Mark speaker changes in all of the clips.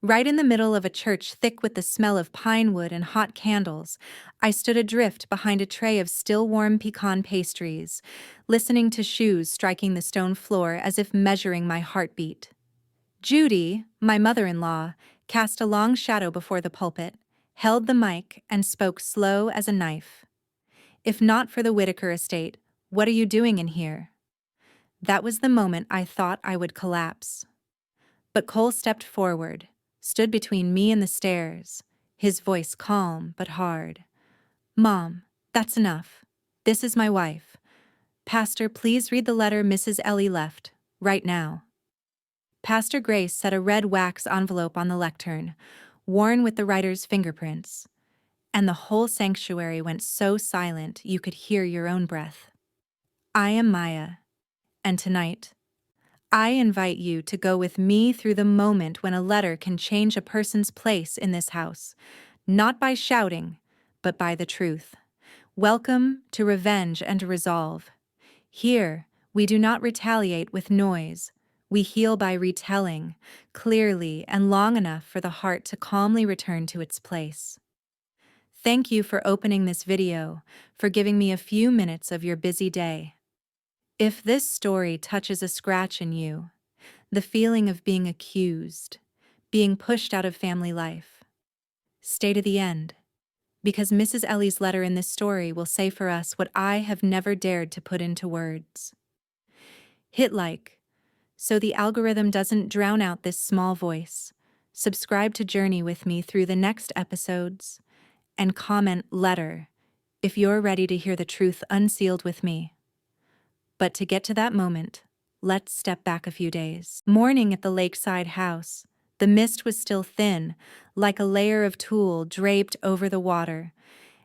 Speaker 1: Right in the middle of a church thick with the smell of pine wood and hot candles, I stood adrift behind a tray of still-warm pecan pastries, listening to shoes striking the stone floor as if measuring my heartbeat. Judy, my mother-in-law, cast a long shadow before the pulpit, held the mic, and spoke slow as a knife. "If not for the Whitaker estate, what are you doing in here?" That was the moment I thought I would collapse. But Cole stepped forward, stood between me and the stairs, his voice calm but hard. "Mom, that's enough. This is my wife. Pastor, please read the letter Mrs. Ellie left, right now." Pastor Grace set a red wax envelope on the lectern, worn with the writer's fingerprints, and the whole sanctuary went so silent you could hear your own breath. "I am Maya, and tonight, I invite you to go with me through the moment when a letter can change a person's place in this house, not by shouting, but by the truth. Welcome to Revenge and Resolve. Here, we do not retaliate with noise. We heal by retelling, clearly and long enough for the heart to calmly return to its place." Thank you for opening this video, for giving me a few minutes of your busy day. If this story touches a scratch in you, the feeling of being accused, being pushed out of family life, stay to the end, because Mrs. Ellie's letter in this story will say for us what I have never dared to put into words. Hit like, so the algorithm doesn't drown out this small voice. Subscribe to journey with me through the next episodes, and comment letter if you're ready to hear the truth unsealed with me. But to get to that moment, let's step back a few days. Morning at the lakeside house. The mist was still thin, like a layer of tulle draped over the water,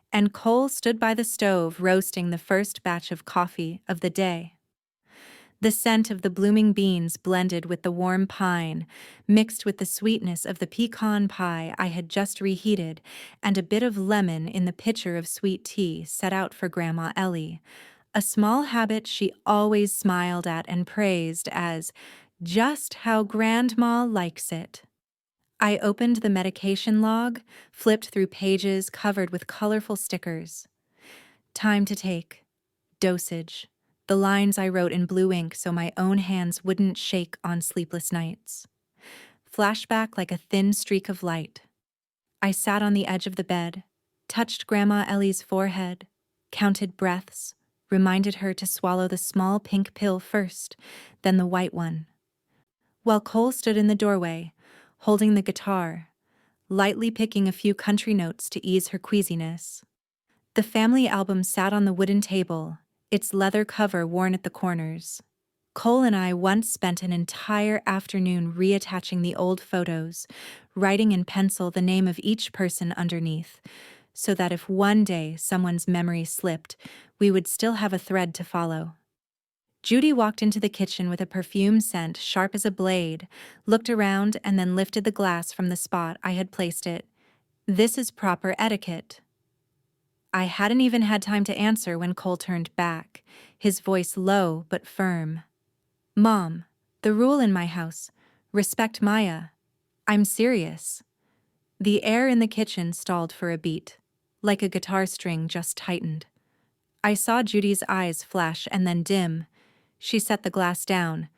Speaker 1: and Cole stood by the stove roasting the first batch of coffee of the day. The scent of the blooming beans blended with the warm pine, mixed with the sweetness of the pecan pie I had just reheated, and a bit of lemon in the pitcher of sweet tea set out for Grandma Ellie, a small habit she always smiled at and praised as just how Grandma likes it. I opened the medication log, flipped through pages covered with colorful stickers. Time to take. Dosage. The lines I wrote in blue ink so my own hands wouldn't shake on sleepless nights. Flashback like a thin streak of light. I sat on the edge of the bed, touched Grandma Ellie's forehead, counted breaths, reminded her to swallow the small pink pill first, then the white one. While Cole stood in the doorway, holding the guitar, lightly picking a few country notes to ease her queasiness. The family album sat on the wooden table, its leather cover worn at the corners. Cole and I once spent an entire afternoon reattaching the old photos, writing in pencil the name of each person underneath, so that if one day someone's memory slipped, we would still have a thread to follow. Judy walked into the kitchen with a perfume scent sharp as a blade, looked around, and then lifted the glass from the spot I had placed it. "This is proper etiquette." I hadn't even had time to answer when Cole turned back, his voice low but firm. "Mom, the rule in my house, respect Maya. I'm serious." The air in the kitchen stalled for a beat, like a guitar string just tightened. I saw Judy's eyes flash and then dim. She set the glass down,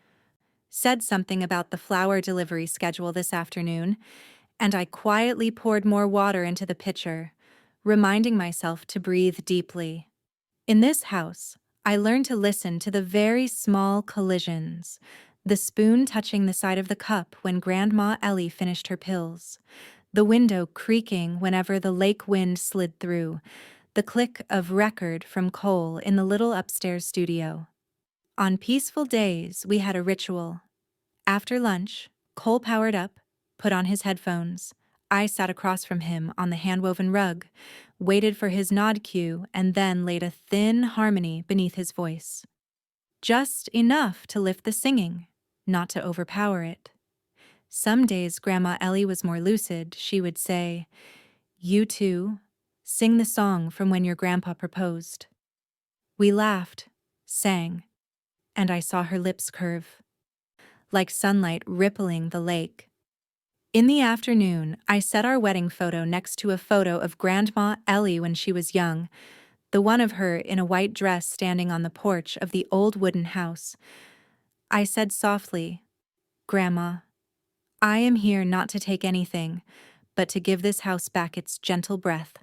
Speaker 1: said something about the flower delivery schedule this afternoon, and I quietly poured more water into the pitcher, reminding myself to breathe deeply. In this house, I learned to listen to the very small collisions, the spoon touching the side of the cup when Grandma Ellie finished her pills, the window creaking whenever the lake wind slid through, the click of record from Cole in the little upstairs studio. On peaceful days, we had a ritual. After lunch, Cole powered up, put on his headphones. I sat across from him on the hand-woven rug, waited for his nod cue, and then laid a thin harmony beneath his voice. Just enough to lift the singing, not to overpower it. Some days Grandma Ellie was more lucid. She would say, "You two, sing the song from when your grandpa proposed." We laughed, sang, and I saw her lips curve, like sunlight rippling the lake. In the afternoon, I set our wedding photo next to a photo of Grandma Ellie when she was young, the one of her in a white dress standing on the porch of the old wooden house. I said softly, "Grandma, I am here not to take anything, but to give this house back its gentle breath."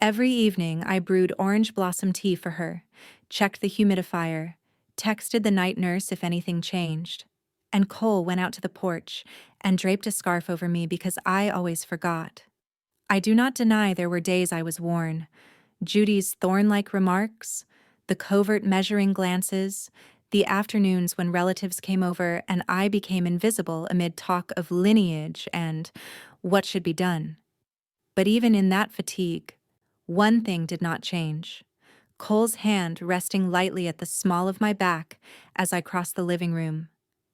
Speaker 1: Every evening I brewed orange blossom tea for her, checked the humidifier, texted the night nurse if anything changed, and Cole went out to the porch and draped a scarf over me because I always forgot. I do not deny there were days I was worn. Judy's thorn-like remarks, the covert measuring glances, the afternoons when relatives came over and I became invisible amid talk of lineage and what should be done. But even in that fatigue, one thing did not change. Cole's hand resting lightly at the small of my back as I crossed the living room,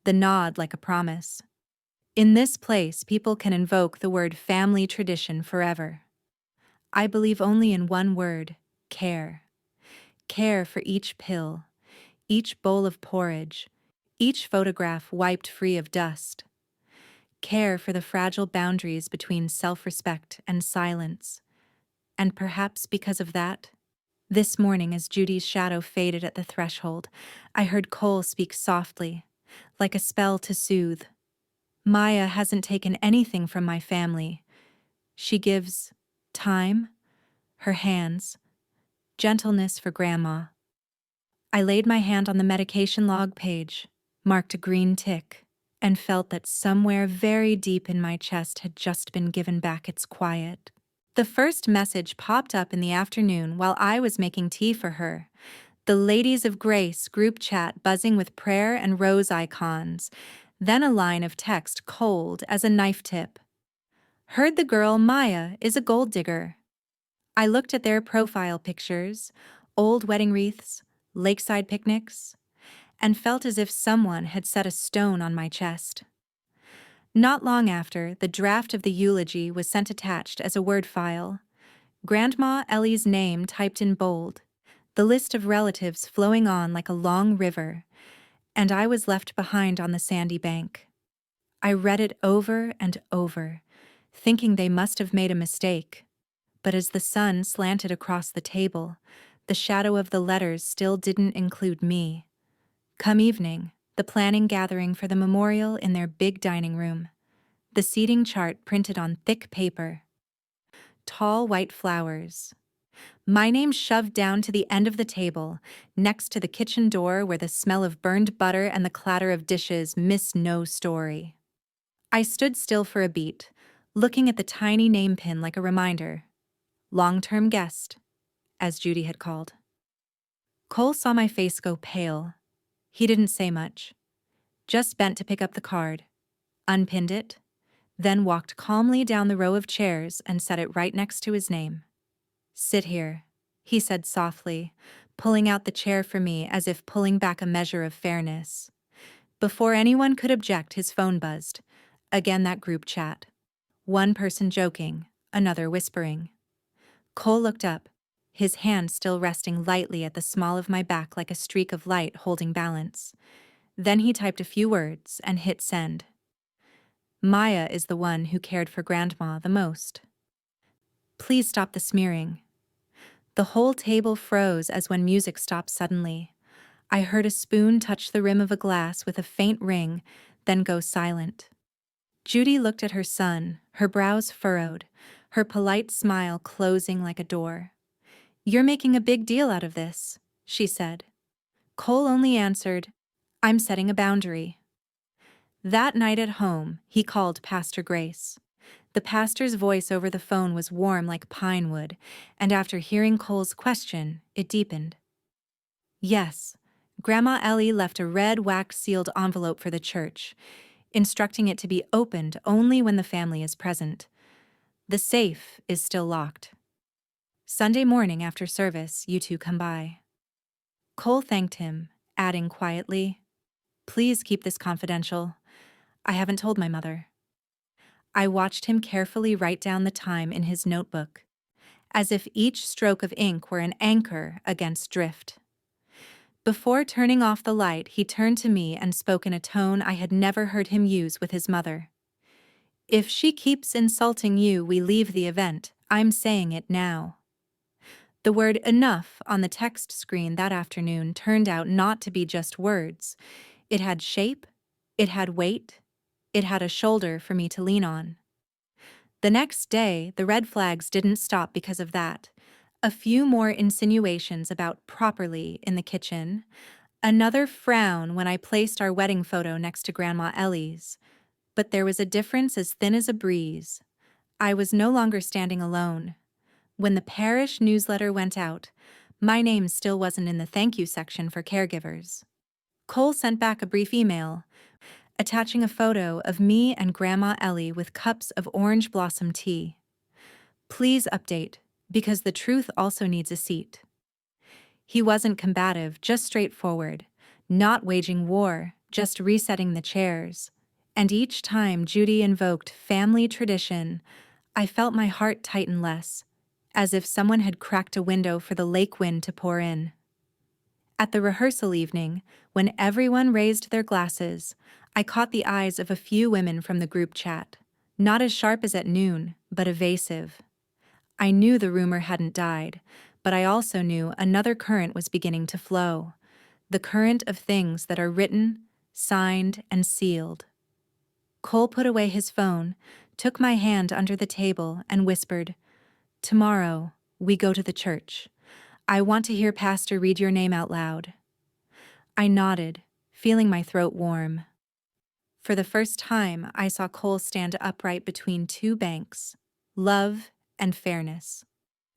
Speaker 1: the nod like a promise. In this place, people can invoke the word family tradition forever. I believe only in one word: care. Care for each pill, each bowl of porridge, each photograph wiped free of dust. Care for the fragile boundaries between self-respect and silence. And perhaps because of that, this morning as Judy's shadow faded at the threshold, I heard Cole speak softly, like a spell to soothe. "Maya hasn't taken anything from my family. She gives time, her hands, gentleness for Grandma." I laid my hand on the medication log page, marked a green tick, and felt that somewhere very deep in my chest had just been given back its quiet. The first message popped up in the afternoon while I was making tea for her. The Ladies of Grace group chat buzzing with prayer and rose icons, then a line of text cold as a knife tip. "Heard the girl Maya is a gold digger." I looked at their profile pictures, old wedding wreaths, lakeside picnics, and felt as if someone had set a stone on my chest. Not long after, the draft of the eulogy was sent attached as a Word file. Grandma Ellie's name typed in bold, the list of relatives flowing on like a long river, and I was left behind on the sandy bank. I read it over and over, thinking they must have made a mistake. But as the sun slanted across the table, the shadow of the letters still didn't include me. Come evening, the planning gathering for the memorial in their big dining room. The seating chart printed on thick paper. Tall white flowers. My name shoved down to the end of the table, next to the kitchen door where the smell of burned butter and the clatter of dishes miss no story. I stood still for a beat, looking at the tiny name pin like a reminder. Long-term guest, as Judy had called. Cole saw my face go pale. He didn't say much, just bent to pick up the card, unpinned it, then walked calmly down the row of chairs and set it right next to his name. "Sit here," he said softly, pulling out the chair for me as if pulling back a measure of fairness. Before anyone could object, his phone buzzed. Again that group chat. One person joking, another whispering. Cole looked up, his hand still resting lightly at the small of my back like a streak of light holding balance. Then he typed a few words and hit send. "Maya is the one who cared for Grandma the most. Please stop the smearing." The whole table froze as when music stopped suddenly. I heard a spoon touch the rim of a glass with a faint ring, then go silent. Judy looked at her son, her brows furrowed, her polite smile closing like a door. "You're making a big deal out of this," she said. Cole only answered, "I'm setting a boundary." That night at home, he called Pastor Grace. The pastor's voice over the phone was warm like pine wood, and after hearing Cole's question, it deepened. "Yes, Grandma Ellie left a red wax-sealed envelope for the church, instructing it to be opened only when the family is present. The safe is still locked. Sunday morning after service, you two come by." Cole thanked him, adding quietly, "Please keep this confidential. I haven't told my mother." I watched him carefully write down the time in his notebook, as if each stroke of ink were an anchor against drift. Before turning off the light, he turned to me and spoke in a tone I had never heard him use with his mother. If she keeps insulting you, we leave the event. I'm saying it now. The word enough on the text screen that afternoon turned out not to be just words. It had shape, it had weight, it had a shoulder for me to lean on. The next day, the red flags didn't stop because of that. A few more insinuations about properly in the kitchen, another frown when I placed our wedding photo next to Grandma Ellie's. But there was a difference as thin as a breeze. I was no longer standing alone. When the parish newsletter went out, my name still wasn't in the thank you section for caregivers. Cole sent back a brief email, attaching a photo of me and Grandma Ellie with cups of orange blossom tea. Please update, because the truth also needs a seat. He wasn't combative, just straightforward, not waging war, just resetting the chairs. And each time Judy invoked family tradition, I felt my heart tighten less, as if someone had cracked a window for the lake wind to pour in. At the rehearsal evening, when everyone raised their glasses, I caught the eyes of a few women from the group chat, not as sharp as at noon, but evasive. I knew the rumor hadn't died, but I also knew another current was beginning to flow, the current of things that are written, signed, and sealed. Cole put away his phone, took my hand under the table, and whispered, "Tomorrow, we go to the church. I want to hear Pastor read your name out loud." I nodded, feeling my throat warm. For the first time, I saw Cole stand upright between two banks, love and fairness.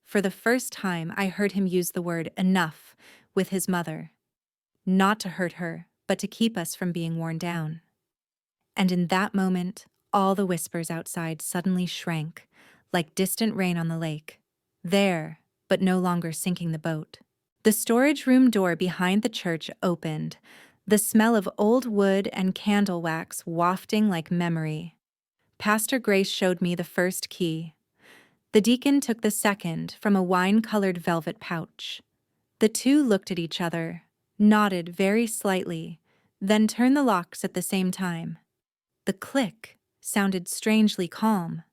Speaker 1: For the first time, I heard him use the word enough with his mother. Not to hurt her, but to keep us from being worn down. And in that moment, all the whispers outside suddenly shrank, like distant rain on the lake. There, but no longer sinking the boat. The storage room door behind the church opened, the smell of old wood and candle wax wafting like memory. Pastor Grace showed me the first key. The deacon took the second from a wine-colored velvet pouch. The two looked at each other, nodded very slightly, then turned the locks at the same time. The click sounded strangely calm.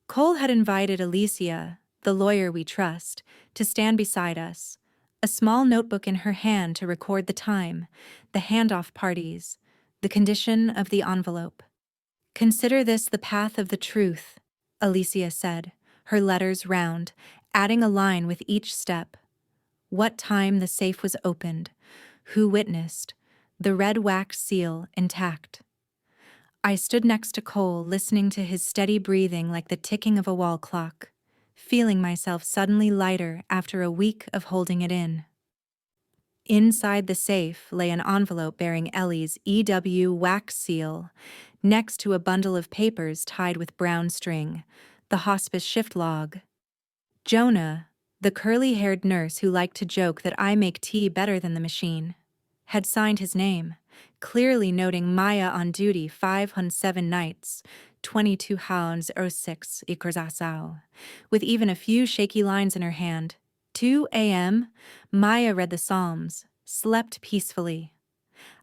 Speaker 1: Cole had invited Alicia, the lawyer we trust, to stand beside us, a small notebook in her hand to record the time, the handoff parties, the condition of the envelope. "Consider this the path of the truth," Alicia said, her letters round, adding a line with each step. What time the safe was opened, who witnessed, the red wax seal intact. I stood next to Cole, listening to his steady breathing like the ticking of a wall clock, feeling myself suddenly lighter after a week of holding it in. Inside the safe lay an envelope bearing Ellie's EW wax seal, next to a bundle of papers tied with brown string, the hospice shift log. Jonah, the curly-haired nurse who liked to joke that I make tea better than the machine, had signed his name, clearly noting Maya on duty 507 nights, 22 hounds or 6 ikurzasau, with even a few shaky lines in her hand. 2 a.m., Maya read the Psalms, slept peacefully.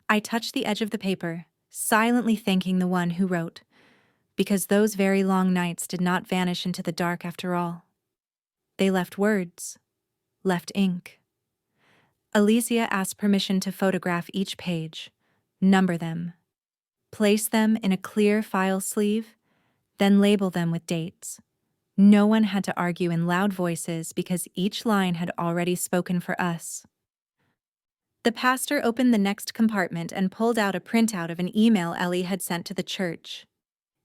Speaker 1: I touched the edge of the paper, silently thanking the one who wrote, because those very long nights did not vanish into the dark after all. They left words, left ink. Alicia asked permission to photograph each page, number them, place them in a clear file sleeve, then label them with dates. No one had to argue in loud voices because each line had already spoken for us. The pastor opened the next compartment and pulled out a printout of an email Ellie had sent to the church.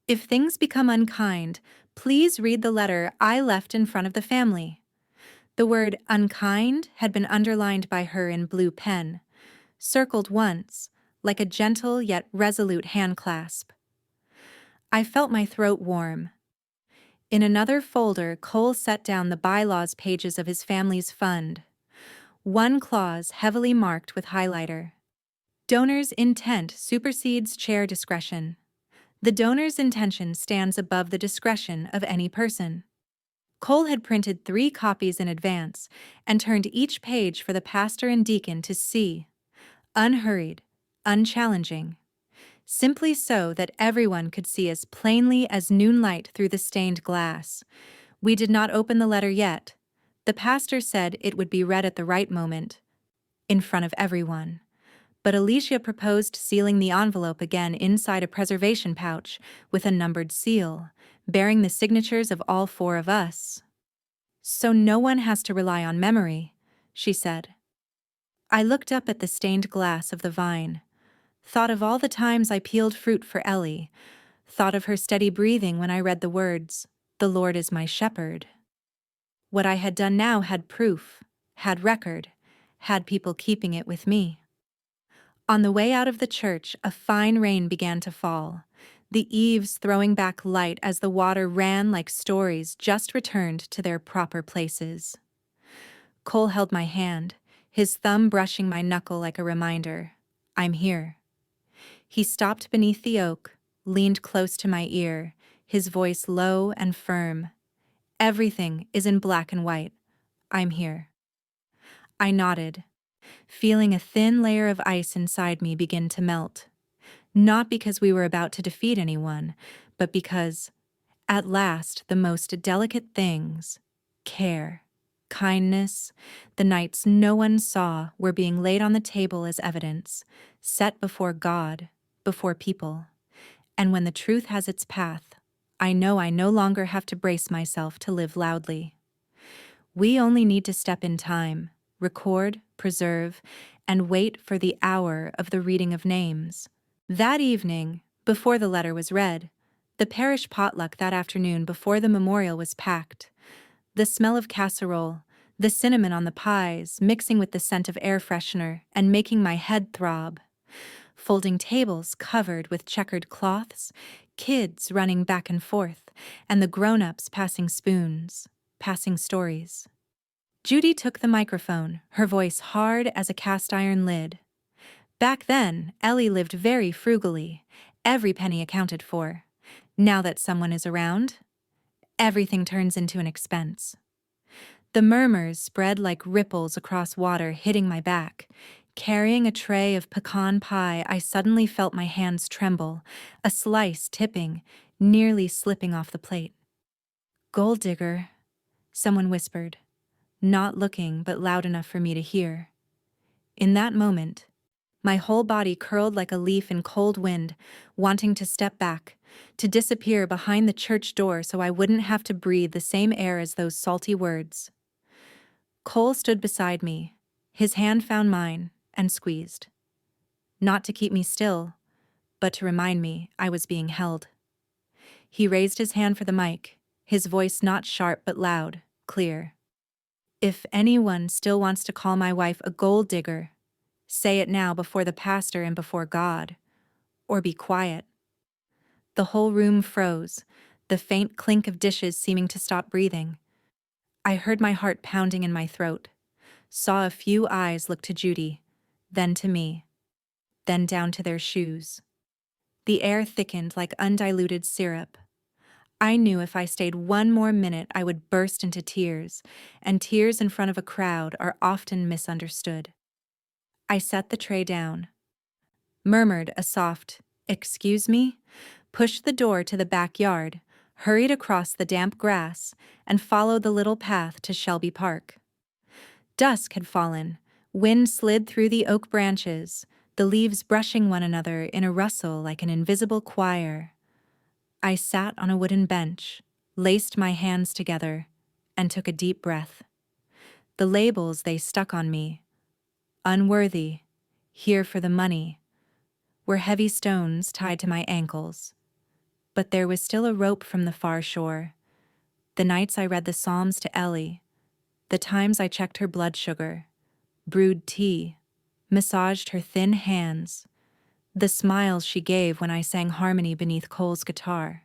Speaker 1: "If things become unkind, please read the letter I left in front of the family." The word unkind had been underlined by her in blue pen, circled once, like a gentle yet resolute handclasp. I felt my throat warm. In another folder, Cole set down the bylaws pages of his family's fund. One clause heavily marked with highlighter. Donor's intent supersedes chair discretion. The donor's intention stands above the discretion of any person. Cole had printed 3 copies in advance and turned each page for the pastor and deacon to see. Unhurried, unchallenging. simply so that everyone could see as plainly as noonlight through the stained glass. We did not open the letter yet. The pastor said it would be read at the right moment, in front of everyone. But Alicia proposed sealing the envelope again inside a preservation pouch with a numbered seal, bearing the signatures of all four of us. "So no one has to rely on memory," she said. I looked up at the stained glass of the vine, thought of all the times I peeled fruit for Ellie, thought of her steady breathing when I read the words, "The Lord is my shepherd." What I had done now had proof, had record, had people keeping it with me. On the way out of the church, a fine rain began to fall, the eaves throwing back light as the water ran like stories just returned to their proper places. Cole held my hand, his thumb brushing my knuckle like a reminder, "I'm here." He stopped beneath the oak, leaned close to my ear, his voice low and firm. "Everything is in black and white. I'm here." I nodded, feeling a thin layer of ice inside me begin to melt. Not because we were about to defeat anyone, but because, at last, the most delicate things, care, kindness, the nights no one saw, were being laid on the table as evidence, set before God, before people. And when the truth has its path, I know I no longer have to brace myself to live loudly. We only need to step in time, record, preserve, and wait for the hour of the reading of names. That evening, before the letter was read, the parish potluck that afternoon before the memorial was packed. The smell of casserole, the cinnamon on the pies, mixing with the scent of air freshener and making my head throb. Folding tables covered with checkered cloths, kids running back and forth, and the grown-ups passing spoons, passing stories. Judy took the microphone, her voice hard as a cast-iron lid. Back then, Ellie lived very frugally, every penny accounted for. Now that someone is around, everything turns into an expense. The murmurs spread like ripples across water hitting my back. Carrying a tray of pecan pie, I suddenly felt my hands tremble, a slice tipping, nearly slipping off the plate. "Gold digger," someone whispered, not looking but loud enough for me to hear. In that moment, my whole body curled like a leaf in cold wind, wanting to step back, to disappear behind the church door so I wouldn't have to breathe the same air as those salty words. Cole stood beside me, his hand found mine, and squeezed. Not to keep me still, but to remind me I was being held. He raised his hand for the mic, his voice not sharp but loud, clear. "If anyone still wants to call my wife a gold digger, say it now before the pastor and before God, or be quiet." The whole room froze, the faint clink of dishes seeming to stop breathing. I heard my heart pounding in my throat, saw a few eyes look to Judy, then to me, then down to their shoes. The air thickened like undiluted syrup. I knew if I stayed one more minute I would burst into tears, and tears in front of a crowd are often misunderstood. I set the tray down, murmured a soft, "Excuse me?" pushed the door to the backyard, hurried across the damp grass, and followed the little path to Shelby Park. Dusk had fallen, wind slid through the oak branches, the leaves brushing one another in a rustle like an invisible choir. I sat on a wooden bench, laced my hands together, and took a deep breath. The labels they stuck on me, "Unworthy," "Here for the money," were heavy stones tied to my ankles. But there was still a rope from the far shore. The nights I read the Psalms to Ellie, the times I checked her blood sugar, brewed tea, massaged her thin hands, the smiles she gave when I sang harmony beneath Cole's guitar.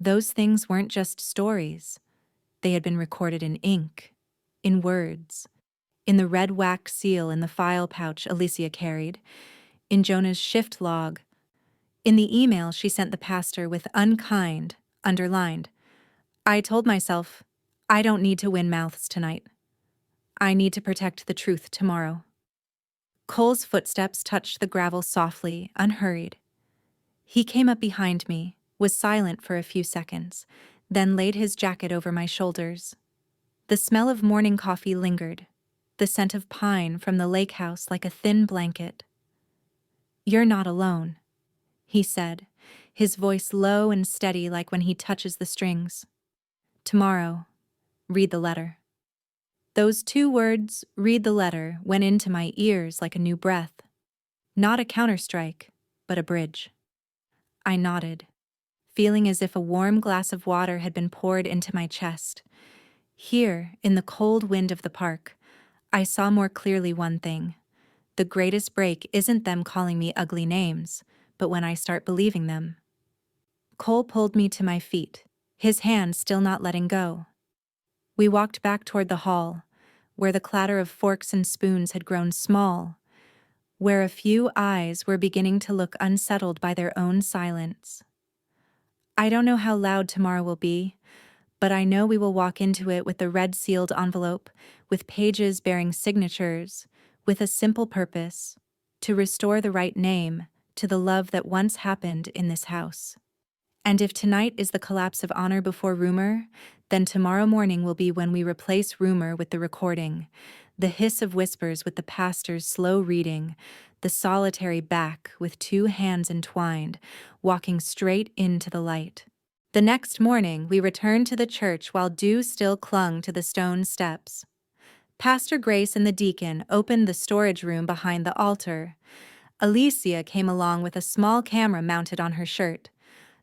Speaker 1: Those things weren't just stories. They had been recorded in ink, in words, in the red wax seal in the file pouch Alicia carried, in Jonah's shift log, in the email she sent the pastor with "unkind" underlined. I told myself, I don't need to win mouths tonight. I need to protect the truth tomorrow. Cole's footsteps touched the gravel softly, unhurried. He came up behind me, was silent for a few seconds, then laid his jacket over my shoulders. The smell of morning coffee lingered, the scent of pine from the lake house like a thin blanket. "You're not alone," he said, his voice low and steady like when he touches the strings. "Tomorrow, read the letter." Those 2 words, "read the letter," went into my ears like a new breath. Not a counterstrike, but a bridge. I nodded, feeling as if a warm glass of water had been poured into my chest. Here, in the cold wind of the park, I saw more clearly one thing. The greatest break isn't them calling me ugly names, but when I start believing them. Cole pulled me to my feet, his hand still not letting go. We walked back toward the hall, where the clatter of forks and spoons had grown small, where a few eyes were beginning to look unsettled by their own silence. I don't know how loud tomorrow will be, but I know we will walk into it with the red sealed envelope, with pages bearing signatures, with a simple purpose: to restore the right name to the love that once happened in this house. And if tonight is the collapse of honor before rumor, then tomorrow morning will be when we replace rumor with the recording, the hiss of whispers with the pastor's slow reading, the solitary back with 2 hands entwined, walking straight into the light. The next morning, we returned to the church while dew still clung to the stone steps. Pastor Grace and the deacon opened the storage room behind the altar. Alicia came along with a small camera mounted on her shirt.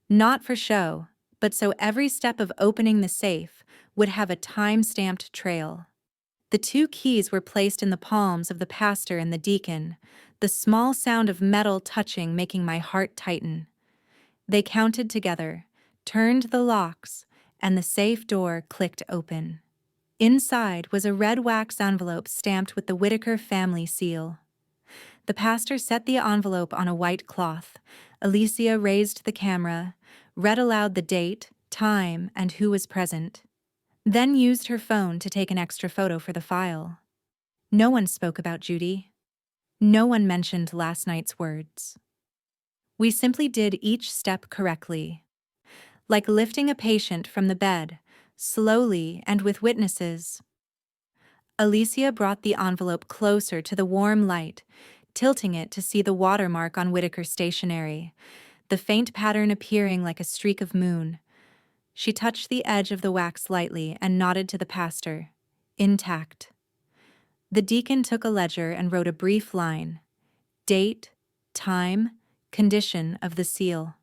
Speaker 1: Not for show, but so every step of opening the safe would have a time-stamped trail. The 2 keys were placed in the palms of the pastor and the deacon, the small sound of metal touching making my heart tighten. They counted together, turned the locks, and the safe door clicked open. Inside was a red wax envelope stamped with the Whitaker family seal. The pastor set the envelope on a white cloth. Alicia raised the camera, read aloud the date, time, and who was present, then used her phone to take an extra photo for the file. No one spoke about Judy. No one mentioned last night's words. We simply did each step correctly. Like lifting a patient from the bed, slowly and with witnesses. Alicia brought the envelope closer to the warm light, tilting it to see the watermark on Whitaker's stationery, the faint pattern appearing like a streak of moon. She touched the edge of the wax lightly and nodded to the pastor. Intact. The deacon took a ledger and wrote a brief line. Date, time, condition of the seal.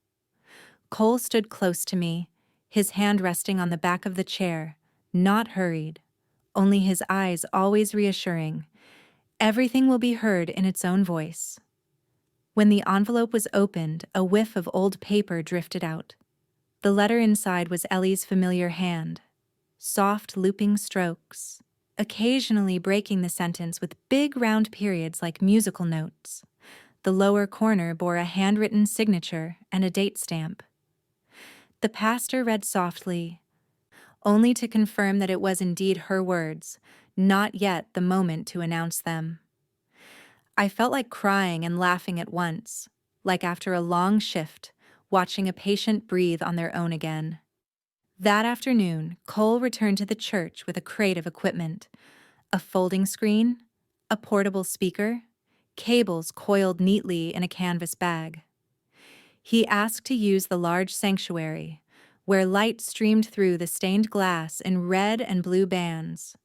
Speaker 1: Cole stood close to me, his hand resting on the back of the chair, not hurried, only his eyes always reassuring. Everything will be heard in its own voice. When the envelope was opened, a whiff of old paper drifted out. The letter inside was Ellie's familiar hand. Soft, looping strokes, occasionally breaking the sentence with big round periods like musical notes. The lower corner bore a handwritten signature and a date stamp. The pastor read softly, only to confirm that it was indeed her words, not yet the moment to announce them. I felt like crying and laughing at once, like after a long shift, watching a patient breathe on their own again. That afternoon, Cole returned to the church with a crate of equipment, a folding screen, a portable speaker, cables coiled neatly in a canvas bag. He asked to use the large sanctuary, where light streamed through the stained glass in red and blue bands.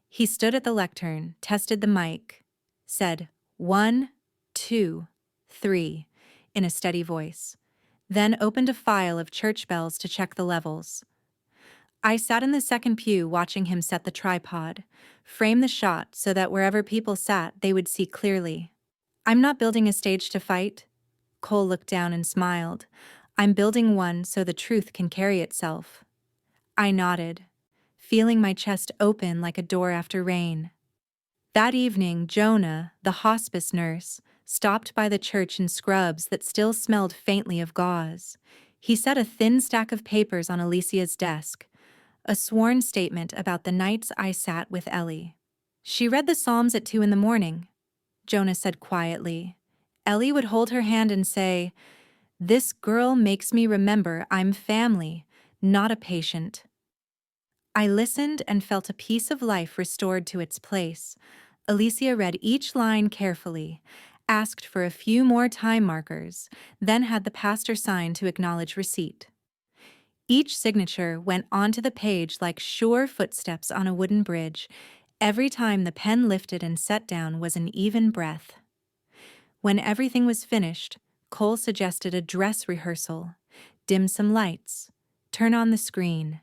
Speaker 1: He stood at the lectern, tested the mic, said 1, 2, 3 in a steady voice, then opened a file of church bells to check the levels. I sat in the second pew watching him set the tripod, frame the shot so that wherever people sat they would see clearly. I'm not building a stage to fight. Cole looked down and smiled. I'm building one so the truth can carry itself. I nodded, feeling my chest open like a door after rain. That evening, Jonah, the hospice nurse, stopped by the church in scrubs that still smelled faintly of gauze. He set a thin stack of papers on Alicia's desk, a sworn statement about the nights I sat with Ellie. She read the Psalms at 2 a.m, Jonah said quietly. Ellie would hold her hand and say, This girl makes me remember I'm family, not a patient. I listened and felt a piece of life restored to its place. Alicia read each line carefully, asked for a few more time markers, then had the pastor sign to acknowledge receipt. Each signature went onto the page like sure footsteps on a wooden bridge. Every time the pen lifted and set down was an even breath. When everything was finished, Cole suggested a dress rehearsal. Dim some lights. Turn on the screen.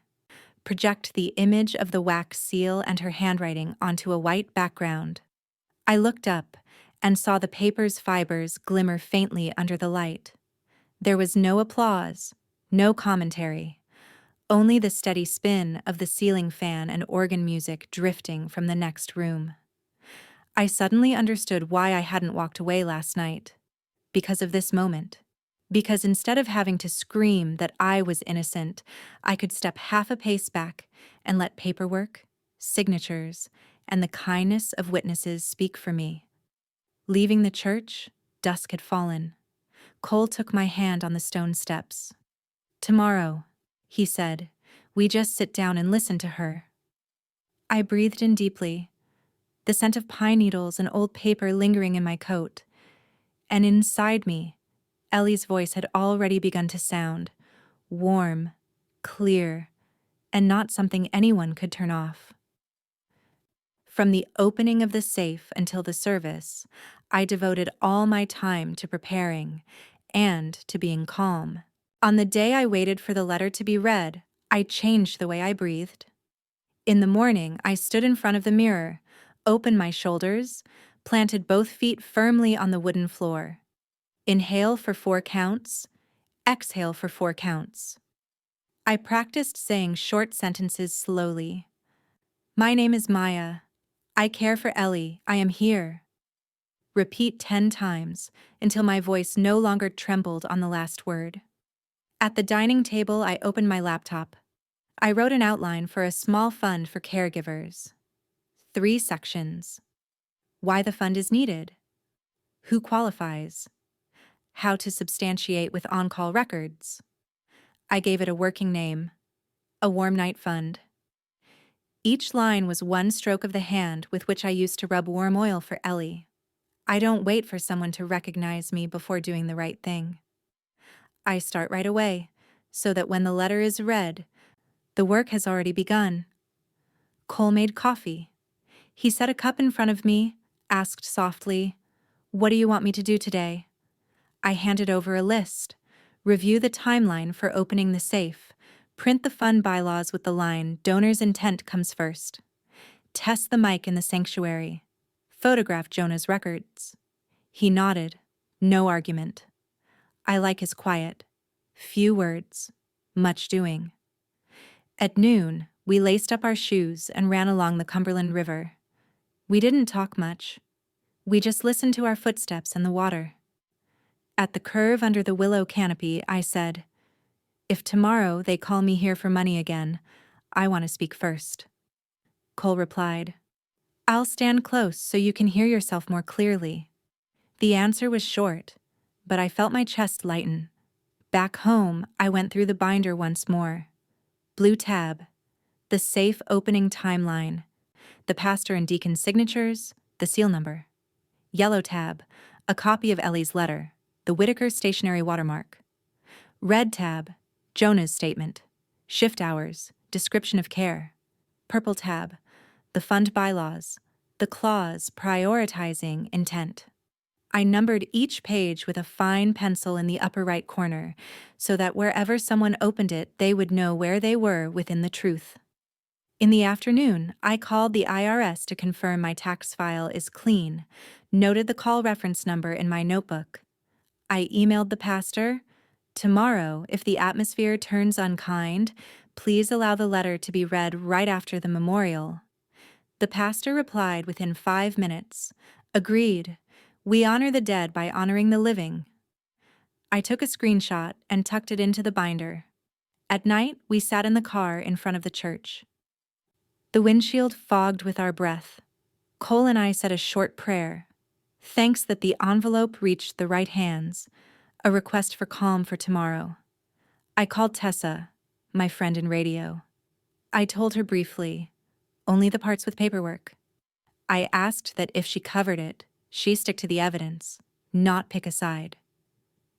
Speaker 1: Project the image of the wax seal and her handwriting onto a white background. I looked up and saw the paper's fibers glimmer faintly under the light. There was no applause, no commentary, only the steady spin of the ceiling fan and organ music drifting from the next room. I suddenly understood why I hadn't walked away last night. Because of this moment. Because instead of having to scream that I was innocent, I could step half a pace back and let paperwork, signatures, and the kindness of witnesses speak for me. Leaving the church, dusk had fallen. Cole took my hand on the stone steps. "Tomorrow," he said, "we just sit down and listen to her." I breathed in deeply, the scent of pine needles and old paper lingering in my coat. And inside me, Ellie's voice had already begun to sound, warm, clear, and not something anyone could turn off. From the opening of the safe until the service, I devoted all my time to preparing and to being calm. On the day I waited for the letter to be read, I changed the way I breathed. In the morning, I stood in front of the mirror, opened my shoulders, planted both feet firmly on the wooden floor. Inhale for 4 counts, exhale for 4 counts. I practiced saying short sentences slowly. My name is Maya. I care for Ellie. I am here. Repeat 10 times until my voice no longer trembled on the last word. At the dining table, I opened my laptop. I wrote an outline for a small fund for caregivers. 3 sections. Why the fund is needed. Who qualifies. How to substantiate with on-call records. I gave it a working name. A Warm Night Fund. Each line was one stroke of the hand with which I used to rub warm oil for Ellie. I don't wait for someone to recognize me before doing the right thing. I start right away, so that when the letter is read, the work has already begun. Cole made coffee. He set a cup in front of me, asked softly, "What do you want me to do today?" I handed over a list. Review the timeline for opening the safe. Print the fund bylaws with the line, "Donor's intent comes first." Test the mic in the sanctuary. Photograph Jonah's records. He nodded. No argument. I like his quiet. Few words. Much doing. At noon, we laced up our shoes and ran along the Cumberland River. We didn't talk much. We just listened to our footsteps and the water. At the curve under the willow canopy, I said, "If tomorrow they call me here for money again, I want to speak first." Cole replied, "I'll stand close so you can hear yourself more clearly." The answer was short, but I felt my chest lighten. Back home, I went through the binder once more. Blue tab, the safe opening timeline, the pastor and deacon signatures, the seal number. Yellow tab, a copy of Ellie's letter, the Whitaker stationary watermark. Red tab, Jonah's statement, shift hours, description of care. Purple tab, the fund bylaws, the clause prioritizing intent. I numbered each page with a fine pencil in the upper right corner, so that wherever someone opened it, they would know where they were within the truth. In the afternoon, I called the IRS to confirm my tax file is clean, noted the call reference number in my notebook. I emailed the pastor, "Tomorrow, if the atmosphere turns unkind, please allow the letter to be read right after the memorial." The pastor replied within 5 minutes, "Agreed. We honor the dead by honoring the living." I took a screenshot and tucked it into the binder. At night, we sat in the car in front of the church. The windshield fogged with our breath. Cole and I said a short prayer. Thanks that the envelope reached the right hands. A request for calm for tomorrow. I called Tessa, my friend in radio. I told her briefly, only the parts with paperwork. I asked that if she covered it, she stick to the evidence, not pick a side.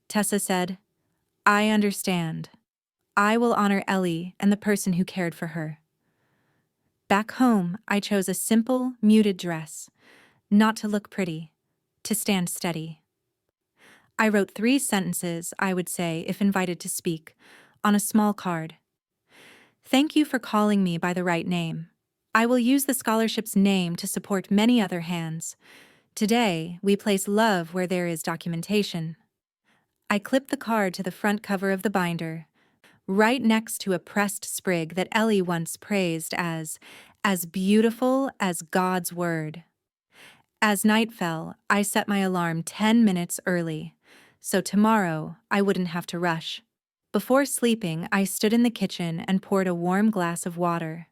Speaker 1: Tessa said, I understand. I will honor Ellie and the person who cared for her. Back home, I chose a simple, muted dress, not to look pretty, to stand steady. I wrote 3 sentences I would say if invited to speak, on a small card. Thank you for calling me by the right name. I will use the scholarship's name to support many other hands. Today, we place love where there is documentation. I clipped the card to the front cover of the binder, right next to a pressed sprig that Ellie once praised as beautiful as God's word. As night fell, I set my alarm 10 minutes early, so tomorrow I wouldn't have to rush. Before sleeping, I stood in the kitchen and poured a warm glass of water.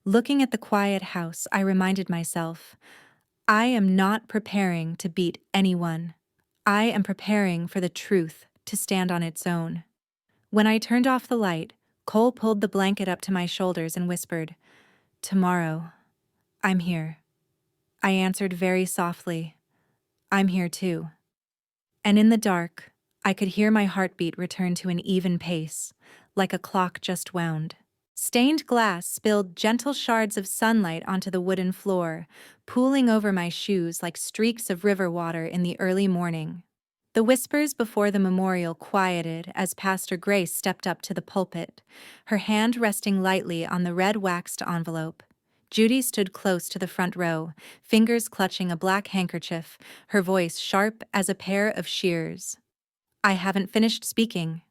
Speaker 1: Looking at the quiet house, I reminded myself, I am not preparing to beat anyone. I am preparing for the truth to stand on its own. When I turned off the light, Cole pulled the blanket up to my shoulders and whispered, Tomorrow, I'm here. I answered very softly, I'm here too. And in the dark, I could hear my heartbeat return to an even pace, like a clock just wound. Stained glass spilled gentle shards of sunlight onto the wooden floor, pooling over my shoes like streaks of river water in the early morning. The whispers before the memorial quieted as Pastor Grace stepped up to the pulpit, her hand resting lightly on the red waxed envelope. Judy stood close to the front row, fingers clutching a black handkerchief, her voice sharp as a pair of shears. I haven't finished speaking.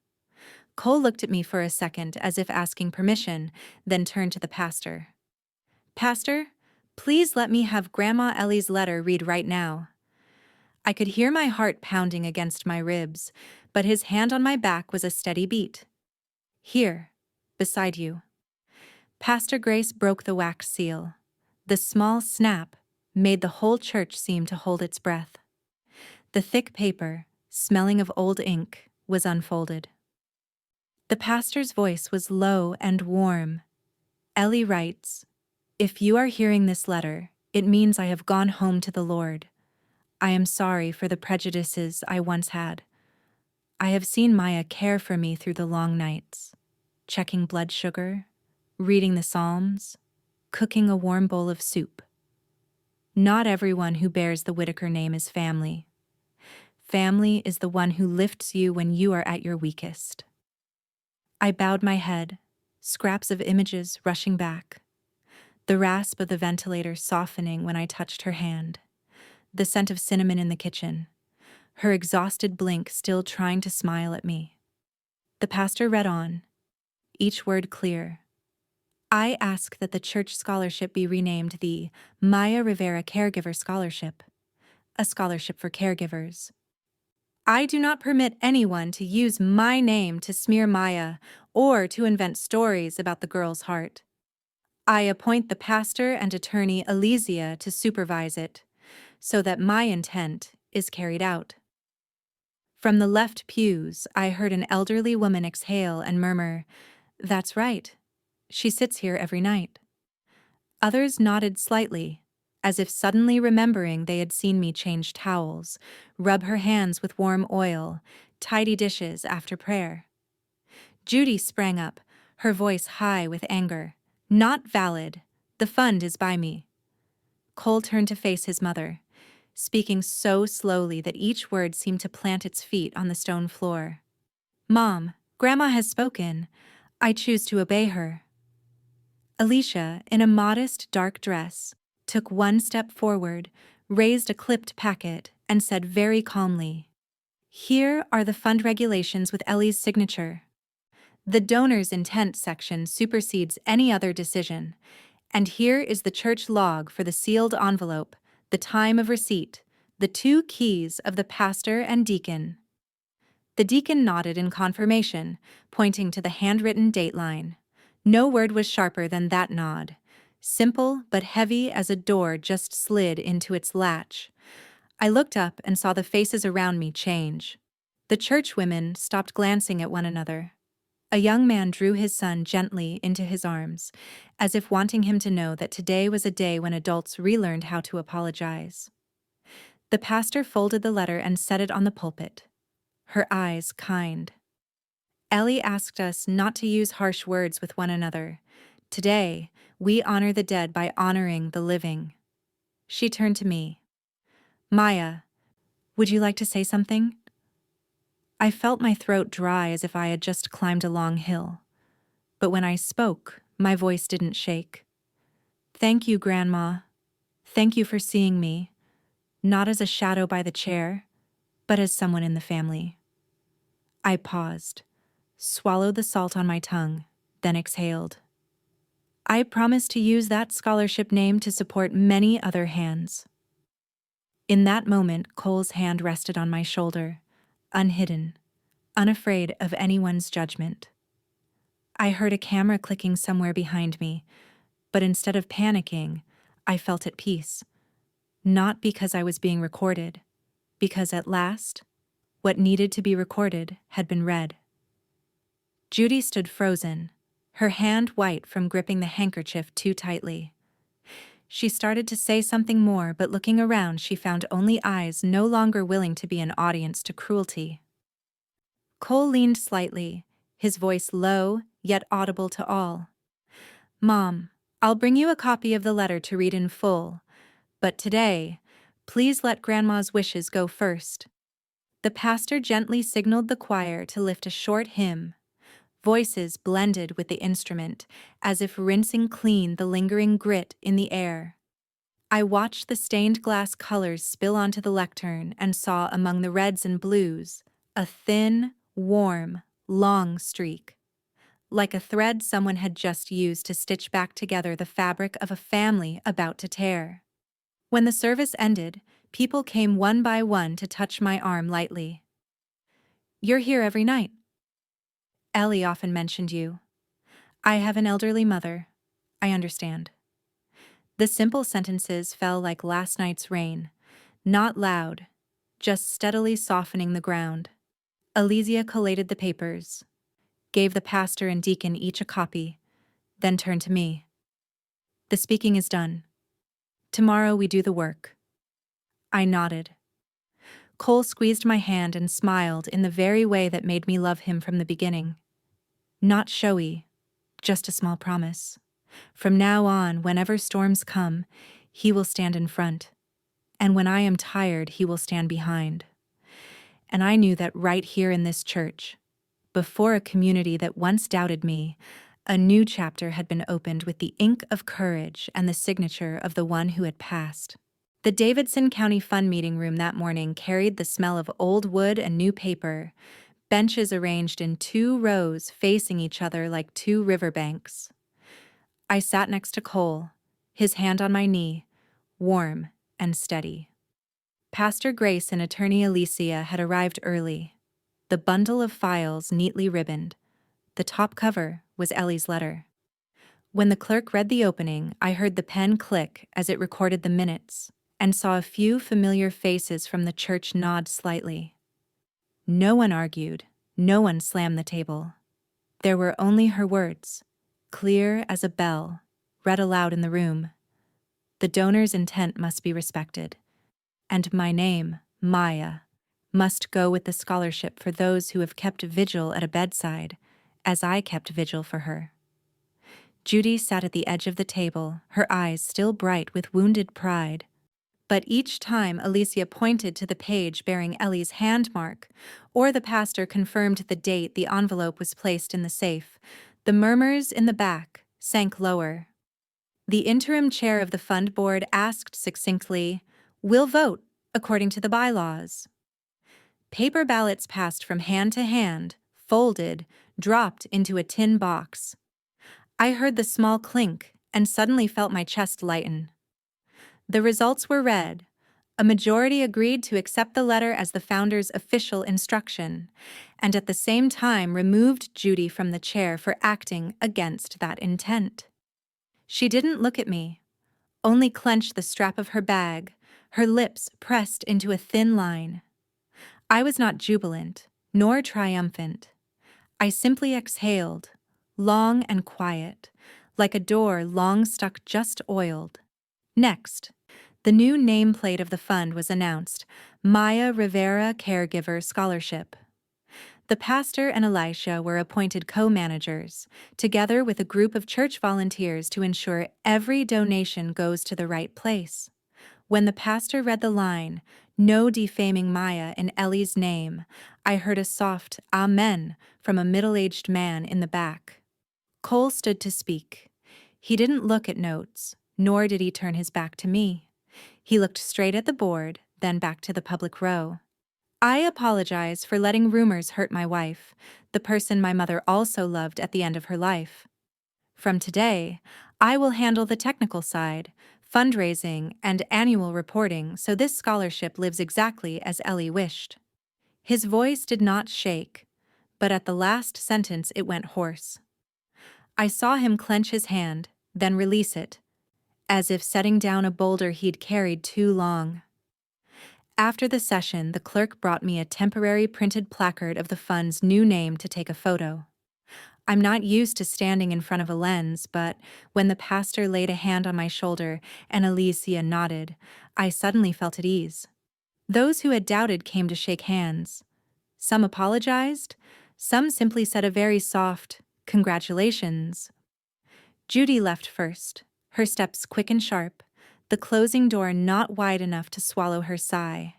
Speaker 1: Cole looked at me for a second as if asking permission, then turned to the pastor. Pastor, please let me have Grandma Ellie's letter read right now. I could hear my heart pounding against my ribs, but his hand on my back was a steady beat. Here, beside you. Pastor Grace broke the wax seal. The small snap made the whole church seem to hold its breath. The thick paper, smelling of old ink, was unfolded. The pastor's voice was low and warm. Ellie writes, If you are hearing this letter, it means I have gone home to the Lord. I am sorry for the prejudices I once had. I have seen Maya care for me through the long nights, checking blood sugar, reading the Psalms, cooking a warm bowl of soup. Not everyone who bears the Whitaker name is family. Family is the one who lifts you when you are at your weakest. I bowed my head, scraps of images rushing back, the rasp of the ventilator softening when I touched her hand, the scent of cinnamon in the kitchen, her exhausted blink still trying to smile at me. The pastor read on, each word clear. I ask that the church scholarship be renamed the Maya Rivera Caregiver Scholarship, a scholarship for caregivers. I do not permit anyone to use my name to smear Maya or to invent stories about the girl's heart. I appoint the pastor and attorney ELLIE'S to supervise it, so that my intent is carried out. From the left pews, I heard an elderly woman exhale and murmur, That's right. She sits here every night. Others nodded slightly, as if suddenly remembering they had seen me change towels, rub her hands with warm oil, tidy dishes after prayer. Judy sprang up, her voice high with anger. Not valid. The fund is by me. Cole turned to face his mother, speaking so slowly that each word seemed to plant its feet on the stone floor. Mom, Grandma has spoken. I choose to obey her. Alicia, in a modest, dark dress, took one step forward, raised a clipped packet, and said very calmly, Here are the fund regulations with Ellie's signature. The donor's intent section supersedes any other decision, and here is the church log for the sealed envelope, the time of receipt, the 2 keys of the pastor and deacon. The deacon nodded in confirmation, pointing to the handwritten dateline. No word was sharper than that nod, simple but heavy as a door just slid into its latch. I looked up and saw the faces around me change. The churchwomen stopped glancing at one another. A young man drew his son gently into his arms, as if wanting him to know that today was a day when adults relearned how to apologize. The pastor folded the letter and set it on the pulpit, her eyes kind. Ellie asked us not to use harsh words with one another. Today, we honor the dead by honoring the living. She turned to me. Maya, would you like to say something? I felt my throat dry as if I had just climbed a long hill. But when I spoke, my voice didn't shake. Thank you, Grandma. Thank you for seeing me, not as a shadow by the chair, but as someone in the family. I paused, swallowed the salt on my tongue, then exhaled. I promise to use that scholarship name to support many other hands. In that moment, Cole's hand rested on my shoulder, unhidden, unafraid of anyone's judgment. I heard a camera clicking somewhere behind me, but instead of panicking, I felt at peace. Not because I was being recorded, because at last, what needed to be recorded had been read. Judy stood frozen, her hand white from gripping the handkerchief too tightly. She started to say something more, but looking around, she found only eyes no longer willing to be an audience to cruelty. Cole leaned slightly, his voice low, yet audible to all. Mom, I'll bring you a copy of the letter to read in full, but today, please let Grandma's wishes go first. The pastor gently signaled the choir to lift a short hymn. Voices blended with the instrument, as if rinsing clean the lingering grit in the air. I watched the stained glass colors spill onto the lectern and saw among the reds and blues a thin, warm, long streak. Like a thread someone had just used to stitch back together the fabric of a family about to tear. When the service ended, people came one by one to touch my arm lightly. You're here every night. Ellie often mentioned you. I have an elderly mother. I understand. The simple sentences fell like last night's rain, not loud, just steadily softening the ground. Alesia collated the papers, gave the pastor and deacon each a copy, then turned to me. The speaking is done. Tomorrow we do the work. I nodded. Cole squeezed my hand and smiled in the very way that made me love him from the beginning. Not showy, just a small promise. From now on, whenever storms come, he will stand in front. And when I am tired, he will stand behind. And I knew that right here in this church, before a community that once doubted me, a new chapter had been opened with the ink of courage and the signature of the one who had passed. The Davidson County Fund meeting room that morning carried the smell of old wood and new paper, benches arranged in 2 rows facing each other like 2 riverbanks. I sat next to Cole, his hand on my knee, warm and steady. Pastor Grace and attorney Alicia had arrived early, the bundle of files neatly ribboned. The top cover was Ellie's letter. When the clerk read the opening, I heard the pen click as it recorded the minutes, and saw a few familiar faces from the church nod slightly. No one argued, no one slammed the table. There were only her words, clear as a bell, read aloud in the room. The donor's intent must be respected, and my name, Maya, must go with the scholarship for those who have kept vigil at a bedside, as I kept vigil for her. Judy sat at the edge of the table, her eyes still bright with wounded pride. But each time Alicia pointed to the page bearing Ellie's hand mark, or the pastor confirmed the date the envelope was placed in the safe, the murmurs in the back sank lower. The interim chair of the fund board asked succinctly, "We'll vote according to the bylaws." Paper ballots passed from hand to hand, folded, dropped into a tin box. I heard the small clink and suddenly felt my chest lighten. The results were read. A majority agreed to accept the letter as the founder's official instruction, and at the same time removed Judy from the chair for acting against that intent. She didn't look at me, only clenched the strap of her bag, her lips pressed into a thin line. I was not jubilant, nor triumphant. I simply exhaled, long and quiet, like a door long stuck just oiled. Next, the new nameplate of the fund was announced: Maya Rivera Caregiver Scholarship. The pastor and Elisha were appointed co-managers, together with a group of church volunteers to ensure every donation goes to the right place. When the pastor read the line, "No defaming Maya in Ellie's name," I heard a soft "Amen" from a middle-aged man in the back. Cole stood to speak. He didn't look at notes, nor did he turn his back to me. He looked straight at the board, then back to the public row. "I apologize for letting rumors hurt my wife, the person my mother also loved at the end of her life. From today, I will handle the technical side, fundraising, and annual reporting, so this scholarship lives exactly as Ellie wished." His voice did not shake, but at the last sentence it went hoarse. I saw him clench his hand, then release it, as if setting down a boulder he'd carried too long. After the session, the clerk brought me a temporary printed placard of the fund's new name to take a photo. I'm not used to standing in front of a lens, but when the pastor laid a hand on my shoulder and Alicia nodded, I suddenly felt at ease. Those who had doubted came to shake hands. Some apologized, some simply said a very soft, "Congratulations." Judy left first, her steps quick and sharp, the closing door not wide enough to swallow her sigh.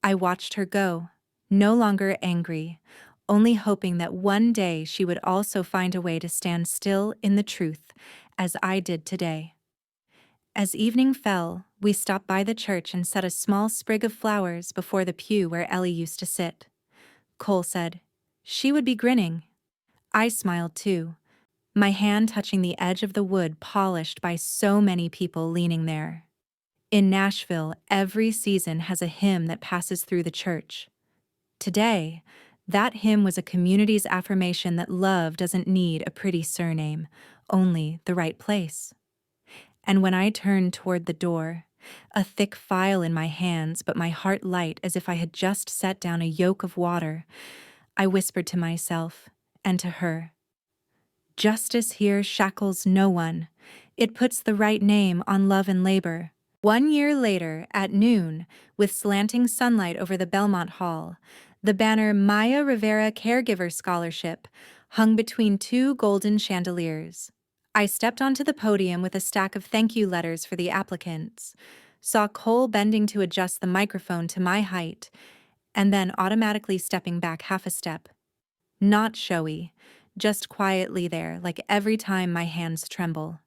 Speaker 1: I watched her go, no longer angry, only hoping that one day she would also find a way to stand still in the truth, as I did today. As evening fell, we stopped by the church and set a small sprig of flowers before the pew where Ellie used to sit. Cole said she would be grinning. I smiled too, my hand touching the edge of the wood polished by so many people leaning there. In Nashville, every season has a hymn that passes through the church. Today, that hymn was a community's affirmation that love doesn't need a pretty surname, only the right place. And when I turned toward the door, a thick file in my hands but my heart light as if I had just set down a yoke of water, I whispered to myself and to her, "Justice here shackles no one. It puts the right name on love and labor." 1 year later, at noon, with slanting sunlight over the Belmont Hall, the banner "Maya Rivera Caregiver Scholarship" hung between two golden chandeliers. I stepped onto the podium with a stack of thank you letters for the applicants, saw Cole bending to adjust the microphone to my height, and then automatically stepping back half a step. Not showy, just quietly there, like every time my hands tremble.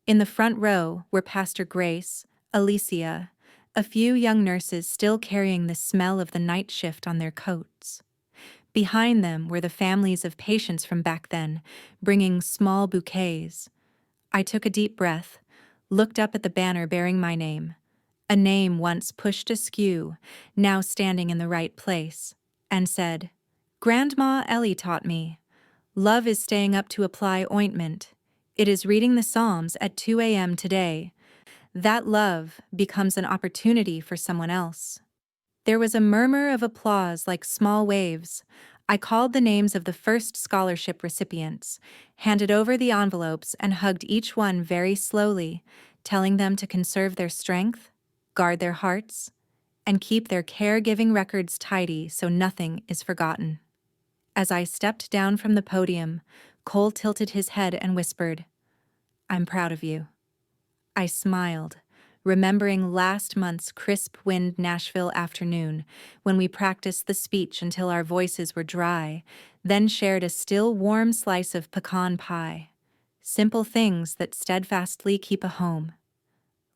Speaker 1: In the front row were Pastor Grace, Alicia, a few young nurses still carrying the smell of the night shift on their coats. Behind them were the families of patients from back then, bringing small bouquets. I took a deep breath, looked up at the banner bearing my name, a name once pushed askew, now standing in the right place, and said, "Grandma Ellie taught me. Love is staying up to apply ointment. It is reading the Psalms at 2 a.m. today. That love becomes an opportunity for someone else." There was a murmur of applause like small waves. I called the names of the first scholarship recipients, handed over the envelopes, and hugged each one very slowly, telling them to conserve their strength, guard their hearts, and keep their caregiving records tidy so nothing is forgotten. As I stepped down from the podium, Cole tilted his head and whispered, "I'm proud of you." I smiled, remembering last month's crisp wind Nashville afternoon when we practiced the speech until our voices were dry, then shared a still warm slice of pecan pie. Simple things that steadfastly keep a home.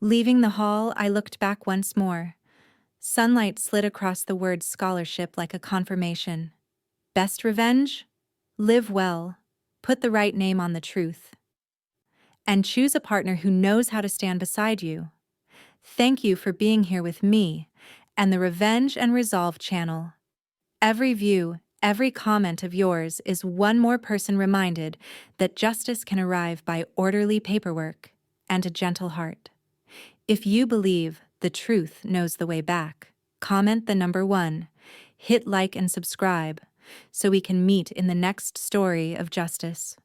Speaker 1: Leaving the hall, I looked back once more. Sunlight slid across the word scholarship like a confirmation. Best revenge? Live well. Put the right name on the truth. And choose a partner who knows how to stand beside you. Thank you for being here with me and the Revenge and Resolve channel. Every view, every comment of yours is one more person reminded that justice can arrive by orderly paperwork and a gentle heart. If you believe the truth knows the way back, comment the number 1. hit like and subscribe so we can meet in the next story of justice.